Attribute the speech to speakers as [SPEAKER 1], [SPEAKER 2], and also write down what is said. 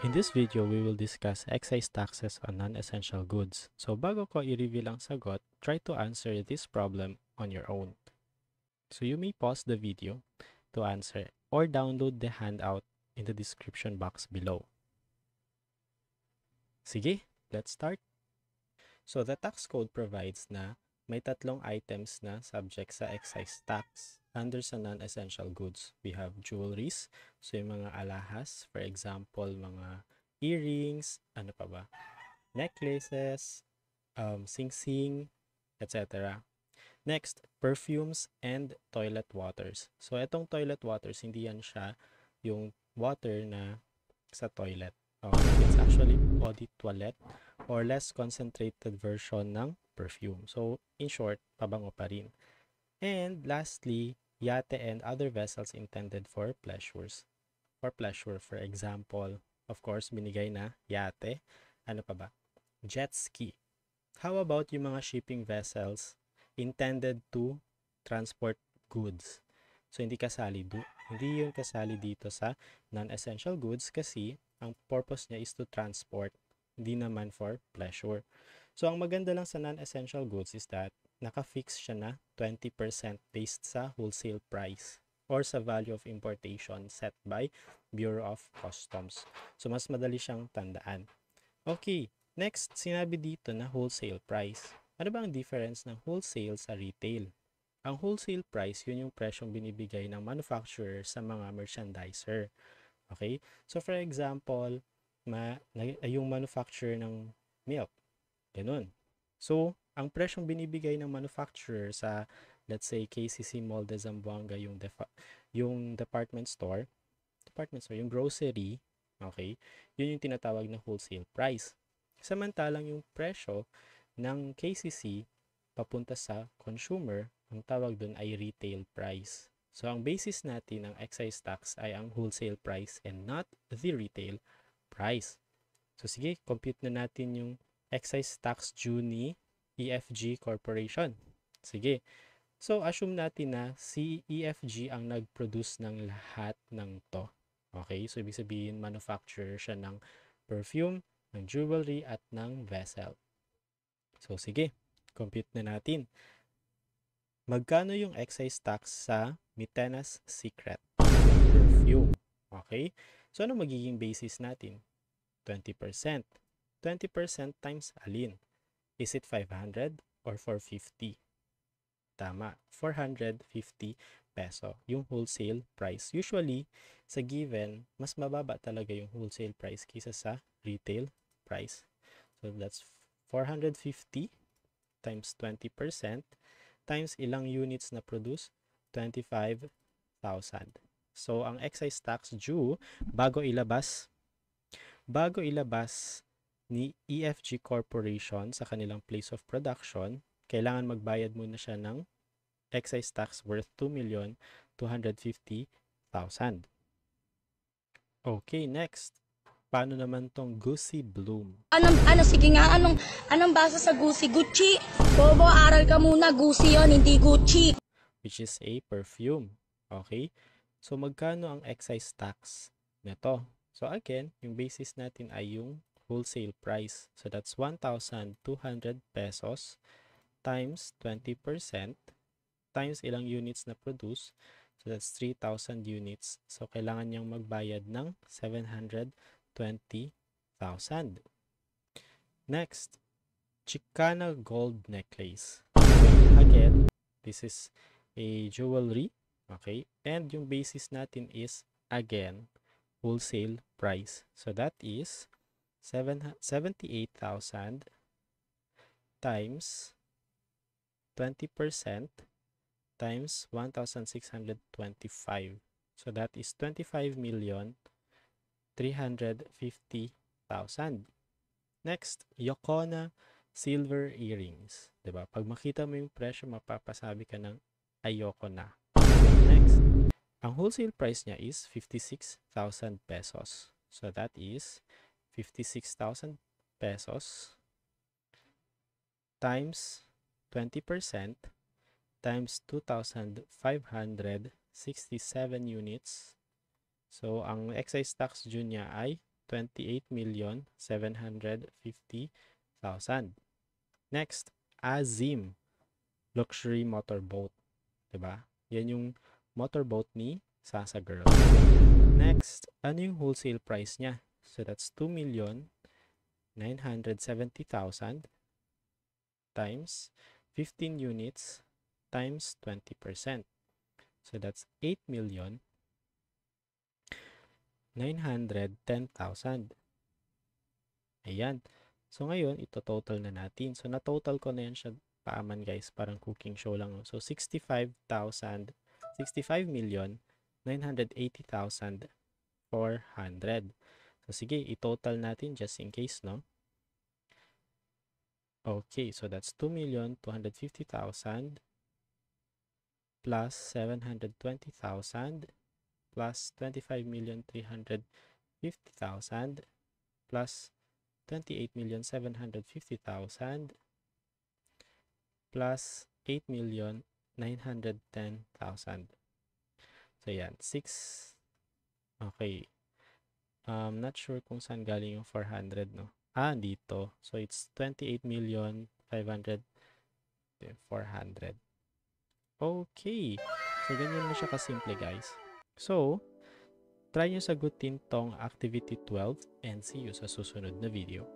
[SPEAKER 1] In this video, we will discuss excise taxes on non-essential goods. So bago ko i-reveal ang sagot, try to answer this problem on your own. So you may pause the video to answer or download the handout in the description box below. Sige, let's start. So the tax code provides na may tatlong items na subject sa excise tax under sa non-essential goods. We have jewelries, so yung mga alahas, for example, mga earrings, ano pa ba? Necklaces, sing-sing, etc. Next, perfumes and toilet waters. So itong toilet waters, hindi yan siya yung water na sa toilet. It's actually body toilet or less concentrated version ng perfume. So in short, pabango pa rin. And lastly, yate and other vessels intended for pleasures. For pleasure, for example, of course, binigay na yate. Ano pa ba? Jet ski. How about yung mga shipping vessels intended to transport goods? So, hindi yun kasali dito sa non-essential goods kasi ang purpose niya is to transport, hindi naman for pleasure. So, ang maganda lang sa non-essential goods is that naka-fix siya na 20% based sa wholesale price or sa value of importation set by Bureau of Customs. So, mas madali siyang tandaan. Okay, next, sinabi dito na wholesale price. Ano ba ang difference ng wholesale sa retail? Ang wholesale price, yun yung presyong binibigay ng manufacturer sa mga merchandiser. Okay? So, for example, yung manufacturer ng milk. Ganun. So, ang presyong binibigay ng manufacturer sa, let's say, KCC Mall de Zamboanga, yung department store, yung grocery, okay, yun yung tinatawag na wholesale price. Samantalang yung presyo ng KCC papunta sa consumer, ang tawag dun ay retail price. So, ang basis natin ng excise tax ay ang wholesale price and not the retail price. So, sige, compute na natin yung excise tax due ni EFG Corporation. Sige. So, assume natin na si EFG ang nag-produce ng lahat ng to. Okay? So, ibig sabihin, manufacturer siya ng perfume, ng jewelry, at ng vessel. So, sige. Compute na natin. Magkano yung excise tax sa Mitenas Secret perfume? Okay? So, ano magiging basis natin? 20%. 20% times alin? Is it 500 or 450? Tama, 450 peso yung wholesale price. Usually, sa given, mas mababa talaga yung wholesale price kisa sa retail price. So, that's 450 times 20% times ilang units na produce? 25,000. So, ang excise tax due bago ilabas ni EFG Corporation sa kanilang place of production, kailangan magbayad muna siya ng excise tax worth 2,250,000. Okay, next. Paano naman tong Goosey Bloom?
[SPEAKER 2] Sige nga, anong basa sa Gucci? Gucci? Bobo, aral ka muna. Gucci yon, hindi Gucci.
[SPEAKER 1] Which is a perfume. Okay? So, magkano ang excise tax nito? So, again, yung basis natin ay yung wholesale price. So, that's 1,200 pesos times 20% times ilang units na produce. So, that's 3,000 units. So, kailangan niyang magbayad ng 720,000. Next, Chicana gold necklace. Again, this is a jewelry. Okay? And yung basis natin is, again, wholesale price. So, that is 78,000 times 20% times 1,625. So, that is 25,350,000. Next, Yocona silver earrings. Diba? Pag makita mo yung presyo, mapapasabi ka ng ayoko na. Next, ang wholesale price niya is 56,000 pesos. So, that is 56,000 pesos times 20% times 2,567 units. So, ang excise tax due niya ay 28,750,000. Next, Azim luxury motorboat. Diba? Yan yung motorboat ni Sasa Girl. Next, ano yung wholesale price niya? So that's 2,970,000 times 15 units times 20%. So that's 8,910,000. Ayan. So ngayon, ito total na natin. So na-total ko na yan siya paaman guys. Parang cooking show lang. So 65,980,400. So sige, i-total natin just in case, no? Okay, so that's 2,250,000 plus 720,000 plus 25,350,000 plus 28,750,000 plus 8,910,000. So yan, 6. Okay. Not sure kung saan galing yung 400, no? Dito. So it's 28,500,400. Okay. So ganyan na siya kasimple, guys. So, try nyo sagutin tong activity 12 and see you sa susunod na video.